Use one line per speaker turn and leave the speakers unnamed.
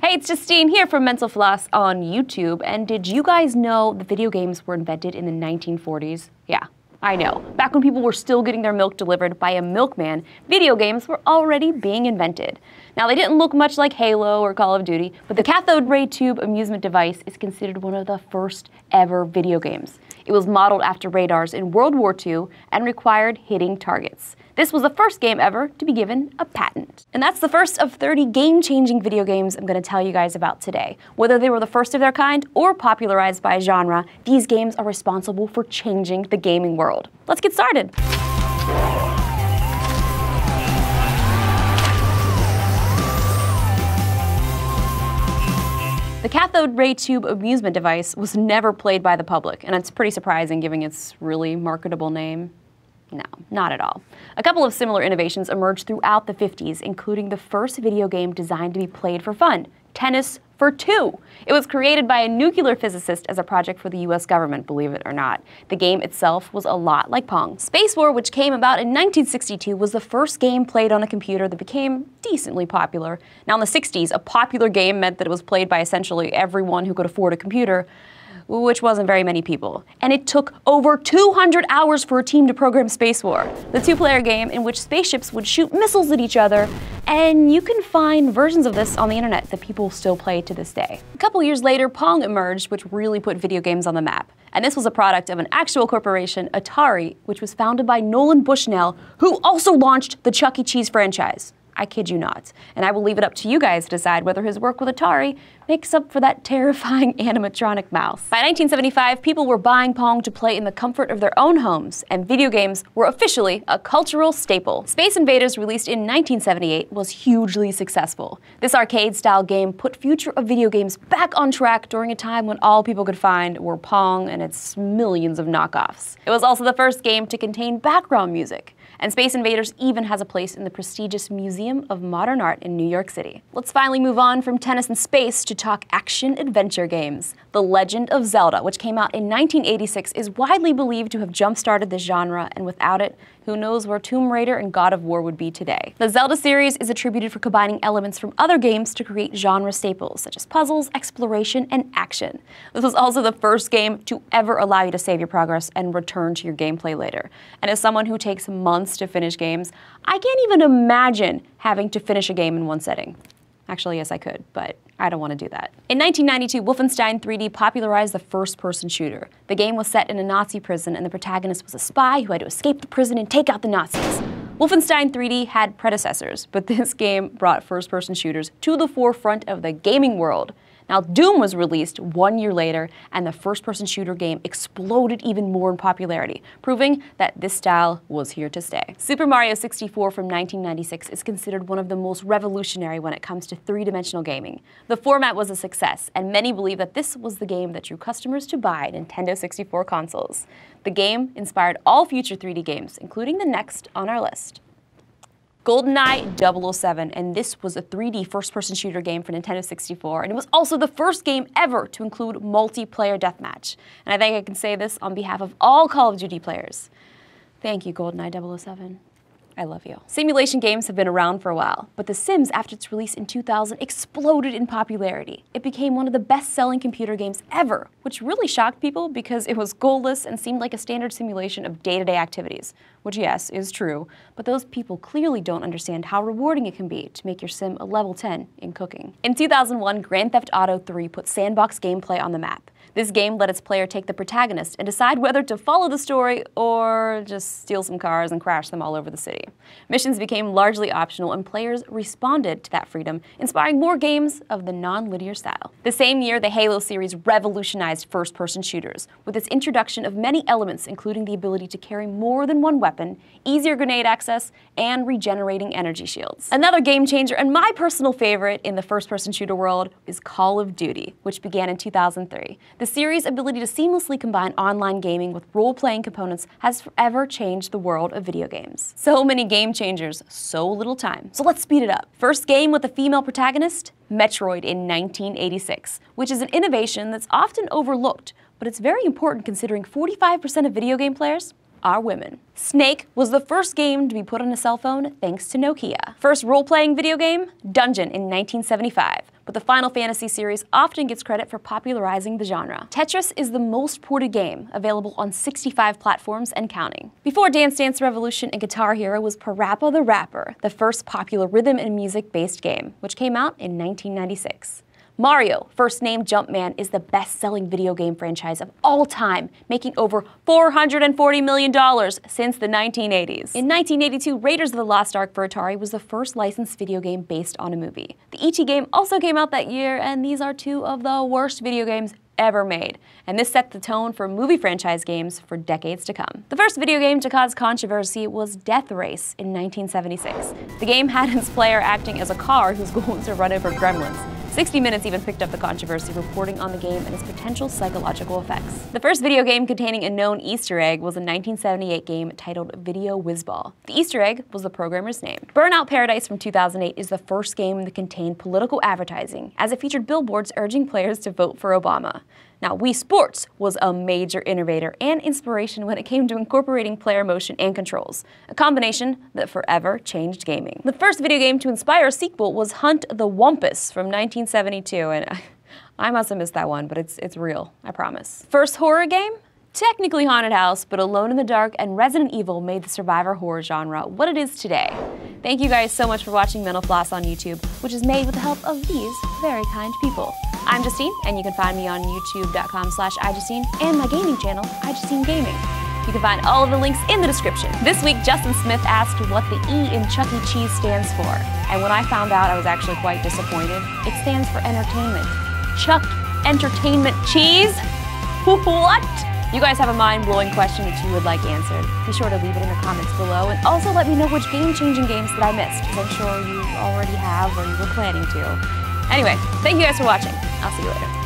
Hey, it's Justine here from Mental Floss on YouTube, and did you guys know that video games were invented in the 1940s? Yeah, I know. Back when people were still getting their milk delivered by a milkman, video games were already being invented. Now, they didn't look much like Halo or Call of Duty, but the cathode ray tube amusement device is considered one of the first ever video games. It was modeled after radars in World War II and required hitting targets. This was the first game ever to be given a patent. And that's the first of 30 game-changing video games I'm going to tell you guys about today. Whether they were the first of their kind or popularized by a genre, these games are responsible for changing the gaming world. Let's get started. The cathode ray tube amusement device was never played by the public, and it's pretty surprising given its really marketable name. No, not at all. A couple of similar innovations emerged throughout the 50s, including the first video game designed to be played for fun, Tennis for Two. It was created by a nuclear physicist as a project for the US government, believe it or not. The game itself was a lot like Pong. Space War, which came about in 1962, was the first game played on a computer that became decently popular. Now in the 60s, a popular game meant that it was played by essentially everyone who could afford a computer, which wasn't very many people. And it took over 200 hours for a team to program Space War, the two-player game in which spaceships would shoot missiles at each other, and you can find versions of this on the internet that people still play to this day. A couple years later, Pong emerged, which really put video games on the map. And this was a product of an actual corporation, Atari, which was founded by Nolan Bushnell, who also launched the Chuck E. Cheese franchise. I kid you not. And I will leave it up to you guys to decide whether his work with Atari makes up for that terrifying animatronic mouse. By 1975, people were buying Pong to play in the comfort of their own homes, and video games were officially a cultural staple. Space Invaders, released in 1978, was hugely successful. This arcade-style game put future of video games back on track during a time when all people could find were Pong and its millions of knockoffs. It was also the first game to contain background music, and Space Invaders even has a place in the prestigious Museum of Modern Art in New York City. Let's finally move on from tennis and space to talk action-adventure games. The Legend of Zelda, which came out in 1986, is widely believed to have jump-started this genre, and without it, who knows where Tomb Raider and God of War would be today. The Zelda series is attributed for combining elements from other games to create genre staples, such as puzzles, exploration, and action. This was also the first game to ever allow you to save your progress and return to your gameplay later. And as someone who takes months to finish games, I can't even imagine having to finish a game in one setting. Actually, yes, I could, but I don't want to do that. In 1992, Wolfenstein 3D popularized the first-person shooter. The game was set in a Nazi prison, and the protagonist was a spy who had to escape the prison and take out the Nazis. Wolfenstein 3D had predecessors, but this game brought first-person shooters to the forefront of the gaming world. Now, Doom was released 1 year later, and the first-person shooter game exploded even more in popularity, proving that this style was here to stay. Super Mario 64 from 1996 is considered one of the most revolutionary when it comes to three-dimensional gaming. The format was a success, and many believe that this was the game that drew customers to buy Nintendo 64 consoles. The game inspired all future 3D games, including the next on our list. GoldenEye 007, and this was a 3D first-person shooter game for Nintendo 64, and it was also the first game ever to include multiplayer deathmatch. And I think I can say this on behalf of all Call of Duty players. Thank you, GoldenEye 007. I love you. Simulation games have been around for a while, but The Sims, after its release in 2000, exploded in popularity. It became one of the best-selling computer games ever, which really shocked people because it was goalless and seemed like a standard simulation of day-to-day activities, which, yes, is true, but those people clearly don't understand how rewarding it can be to make your sim a level 10 in cooking. In 2001, Grand Theft Auto 3 put sandbox gameplay on the map. This game let its player take the protagonist and decide whether to follow the story or just steal some cars and crash them all over the city. Missions became largely optional, and players responded to that freedom, inspiring more games of the non-linear style. The same year, the Halo series revolutionized first-person shooters, with its introduction of many elements, including the ability to carry more than one weapon, easier grenade access, and regenerating energy shields. Another game changer, and my personal favorite in the first-person shooter world, is Call of Duty, which began in 2003. The series' ability to seamlessly combine online gaming with role-playing components has forever changed the world of video games. So many game changers, so little time. So let's speed it up. First game with a female protagonist? Metroid in 1986, which is an innovation that's often overlooked, but it's very important considering 45% of video game players are women. Snake was the first game to be put on a cell phone thanks to Nokia. First role-playing video game? Dungeon in 1975. But the Final Fantasy series often gets credit for popularizing the genre. Tetris is the most ported game, available on 65 platforms and counting. Before Dance Dance Revolution and Guitar Hero was Parappa the Rapper, the first popular rhythm and music-based game, which came out in 1996. Mario, first named Jumpman, is the best-selling video game franchise of all time, making over $440 million since the 1980s. In 1982, Raiders of the Lost Ark for Atari was the first licensed video game based on a movie. The E.T. game also came out that year, and these are two of the worst video games ever made, and this set the tone for movie franchise games for decades to come. The first video game to cause controversy was Death Race in 1976. The game had its player acting as a car whose goal was to run over gremlins. 60 Minutes even picked up the controversy, reporting on the game and its potential psychological effects. The first video game containing a known Easter egg was a 1978 game titled Video Whizball. The Easter egg was the programmer's name. Burnout Paradise from 2008 is the first game that contained political advertising, as it featured billboards urging players to vote for Obama. Now, Wii Sports was a major innovator and inspiration when it came to incorporating player motion and controls, a combination that forever changed gaming. The first video game to inspire a sequel was Hunt the Wumpus from 1972, and I must have missed that one, but it's real, I promise. First horror game? Technically Haunted House, but Alone in the Dark and Resident Evil made the survivor horror genre what it is today. Thank you guys so much for watching Mental Floss on YouTube, which is made with the help of these very kind people. I'm Justine, and you can find me on youtube.com/iJustine and my gaming channel, iJustine Gaming. You can find all of the links in the description. This week, Justin Smith asked what the E in Chuck E. Cheese stands for, and when I found out, I was actually quite disappointed. It stands for entertainment. Chuck Entertainment Cheese? What? You guys have a mind-blowing question that you would like answered. Be sure to leave it in the comments below, and also let me know which game-changing games that I missed, because I'm sure you already have or you were planning to. Anyway, thank you guys for watching. I'll see you later.